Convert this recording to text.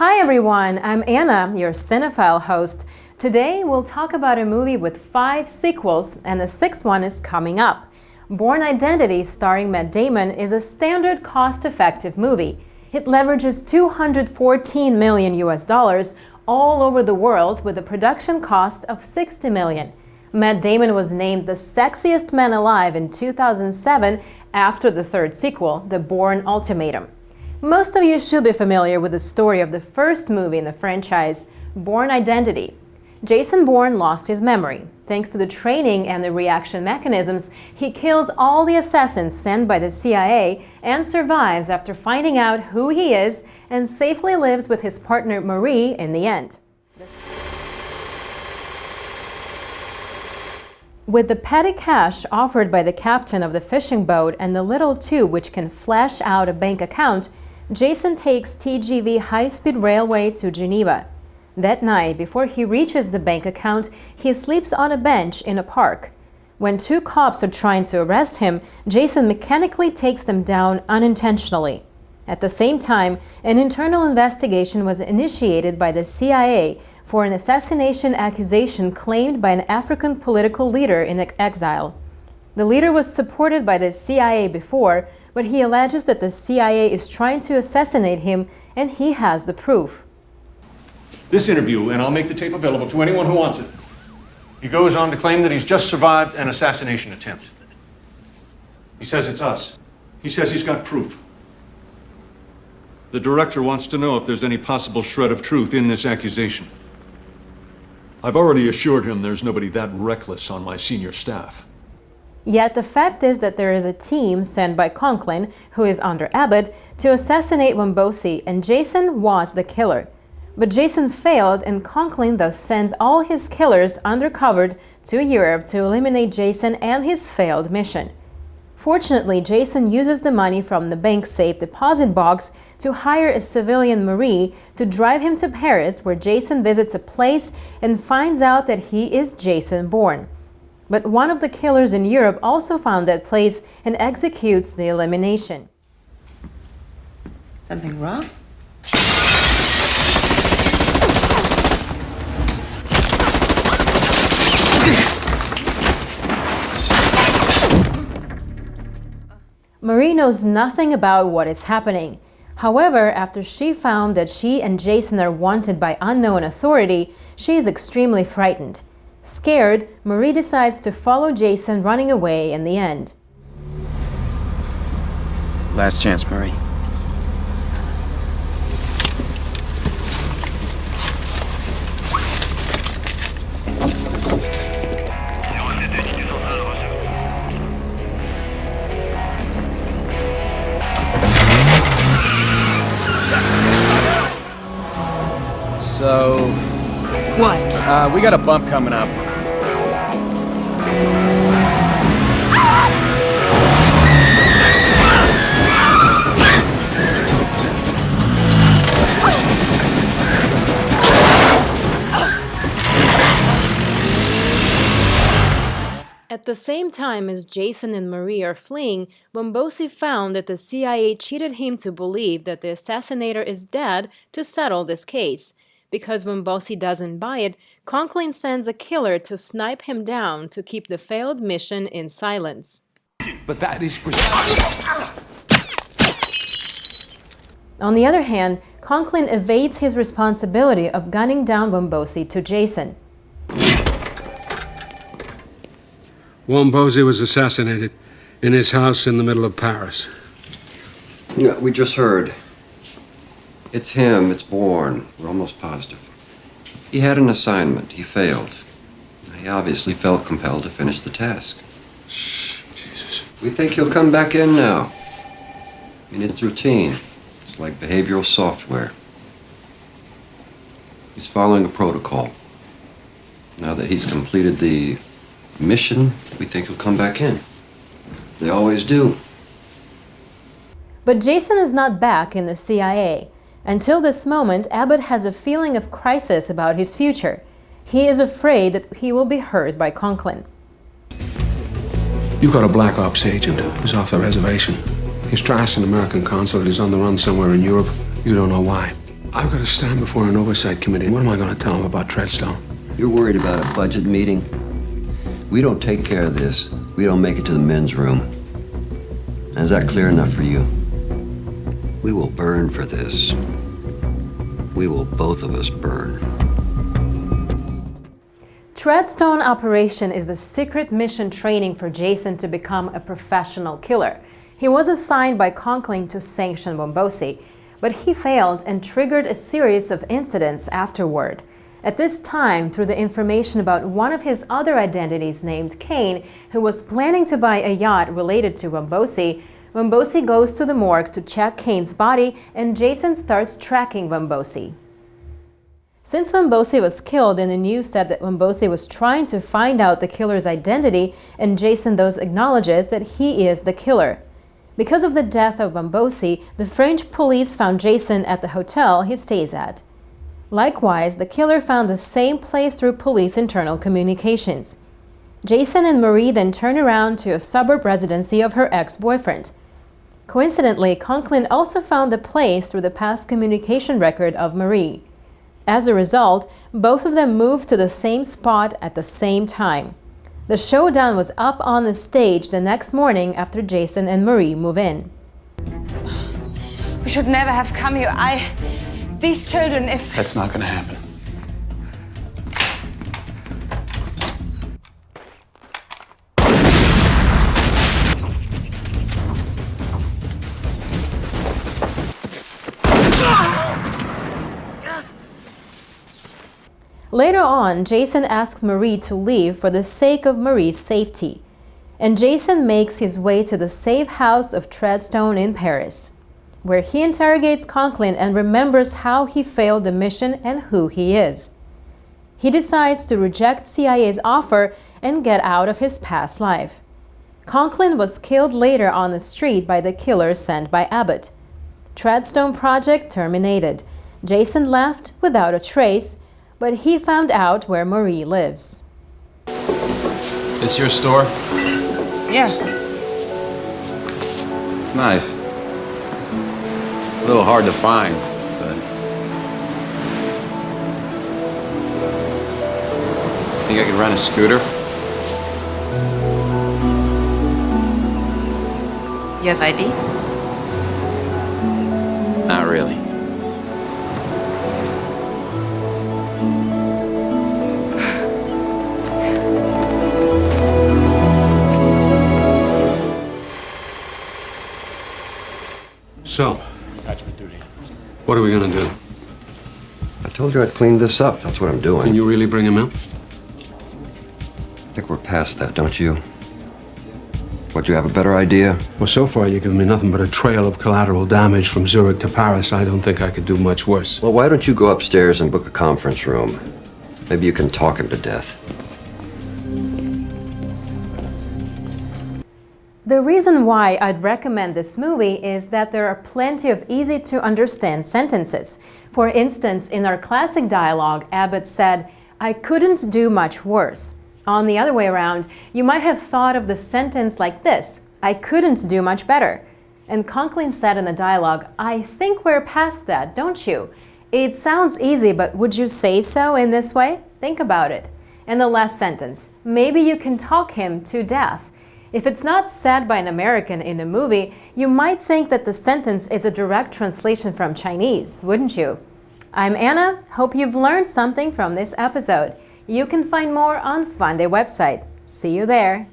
Hi everyone, I'm Anna, your Cinephile host. Today we'll talk about a movie with 5 sequels, and the 6th one is coming up. Bourne Identity, starring Matt Damon, is a standard cost-effective movie. It leverages $214 million all over the world with a production cost of $60 million. Matt Damon was named the sexiest man alive in 2007 after the 3rd sequel, The Bourne Ultimatum. Most of you should be familiar with the story of the first movie in the franchise, Bourne Identity. Jason Bourne lost his memory. Thanks to the training and the reaction mechanisms, he kills all the assassins sent by the CIA and survives after finding out who he is and safely lives with his partner Marie in the end. With the petty cash offered by the captain of the fishing boat and the little tube which can flash out a bank account, Jason takes TGV high-speed railway to Geneva. That night, before he reaches the bank account, he sleeps on a bench in a park. When 2 cops are trying to arrest him, Jason mechanically takes them down unintentionally. At the same time, an internal investigation was initiated by the CIA for an assassination accusation claimed by an African political leader in exile. The leader was supported by the CIA before, but he alleges that the CIA is trying to assassinate him, and he has the proof. This interview, and I'll make the tape available to anyone who wants it. He goes on to claim that he's just survived an assassination attempt. He says it's us. He says he's got proof. The director wants to know if there's any possible shred of truth in this accusation. I've already assured him there's nobody that reckless on my senior staff. Yet the fact is that there is a team sent by Conklin, who is under Abbott, to assassinate Wombosi, and Jason was the killer. But Jason failed, and Conklin thus sends all his killers undercover to Europe to eliminate Jason and his failed mission. Fortunately, Jason uses the money from the bank safe deposit box to hire a civilian Marie to drive him to Paris, where Jason visits a place and finds out that he is Jason Bourne. But one of the killers in Europe also found that place and executes the elimination. Something wrong? Marie knows nothing about what is happening. However, after she found that she and Jason are wanted by unknown authority, she is extremely frightened. Scared, Marie decides to follow Jason, running away in the end. Last chance, Marie. So... What? We got a bump coming up. At the same time as Jason and Marie are fleeing, Wombosi found that the CIA cheated him to believe that the assassinator is dead to settle this case. Because Wombosi doesn't buy it, Conklin sends a killer to snipe him down to keep the failed mission in silence. But that is On the other hand, Conklin evades his responsibility of gunning down Wombosi to Jason. Wombosi was assassinated in his house in the middle of Paris. Yeah, we just heard. It's him, it's Bourne. We're almost positive. He had an assignment. He failed. He obviously felt compelled to finish the task. Shh, Jesus. We think he'll come back in now. I mean, it's routine. It's like behavioral software. He's following a protocol. Now that he's completed the mission, we think he'll come back in. They always do. But Jason is not back in the CIA. Until this moment, Abbott has a feeling of crisis about his future. He is afraid that he will be hurt by Conklin. You've got a Black Ops agent who's off the reservation. He's trashed an American consulate. He's on the run somewhere in Europe. You don't know why. I've got to stand before an oversight committee. What am I going to tell them about Treadstone? You're worried about a budget meeting? We don't take care of this. We don't make it to the men's room. Is that clear enough for you? We will burn for this. We will both of us burn. Treadstone Operation is the secret mission training for Jason to become a professional killer. He was assigned by Conklin to sanction Wombosi, but he failed and triggered a series of incidents afterward. At this time, through the information about one of his other identities named Kane, who was planning to buy a yacht related to Wombosi, Wombosi goes to the morgue to check Kane's body, and Jason starts tracking Wombosi. Since Wombosi was killed and the news said that Wombosi was trying to find out the killer's identity, and Jason thus acknowledges that he is the killer. Because of the death of Wombosi, the French police found Jason at the hotel he stays at. Likewise, the killer found the same place through police internal communications. Jason and Marie then turn around to a suburb residency of her ex-boyfriend. Coincidentally, Conklin also found the place through the past communication record of Marie. As a result, both of them moved to the same spot at the same time. The showdown was up on the stage the next morning after Jason and Marie move in. We should never have come here. These children, if... That's not gonna happen. Later on, Jason asks Marie to leave for the sake of Marie's safety, and Jason makes his way to the safe house of Treadstone in Paris, where he interrogates Conklin and remembers how he failed the mission and who he is. He decides to reject CIA's offer and get out of his past life. Conklin was killed later on the street by the killer sent by Abbott. Treadstone project terminated. Jason left without a trace, but he found out where Marie lives. This your store? Yeah. It's nice. It's a little hard to find, but... Think I could rent a scooter? You have ID? Not really. So, what are we going to do? I told you I'd clean this up. That's what I'm doing. Can you really bring him in? I think we're past that, don't you? What, do you have a better idea? Well, so far you've given me nothing but a trail of collateral damage from Zurich to Paris. I don't think I could do much worse. Well, why don't you go upstairs and book a conference room? Maybe you can talk him to death. The reason why I'd recommend this movie is that there are plenty of easy-to-understand sentences. For instance, in our classic dialogue, Abbott said, "I couldn't do much worse." On the other way around, you might have thought of the sentence like this, "I couldn't do much better." And Conklin said in the dialogue, "I think we're past that, don't you?" It sounds easy, but would you say so in this way? Think about it. And the last sentence, "Maybe you can talk him to death." If it's not said by an American in a movie, you might think that the sentence is a direct translation from Chinese, wouldn't you? I'm Anna. Hope you've learned something from this episode. You can find more on Funday website. See you there.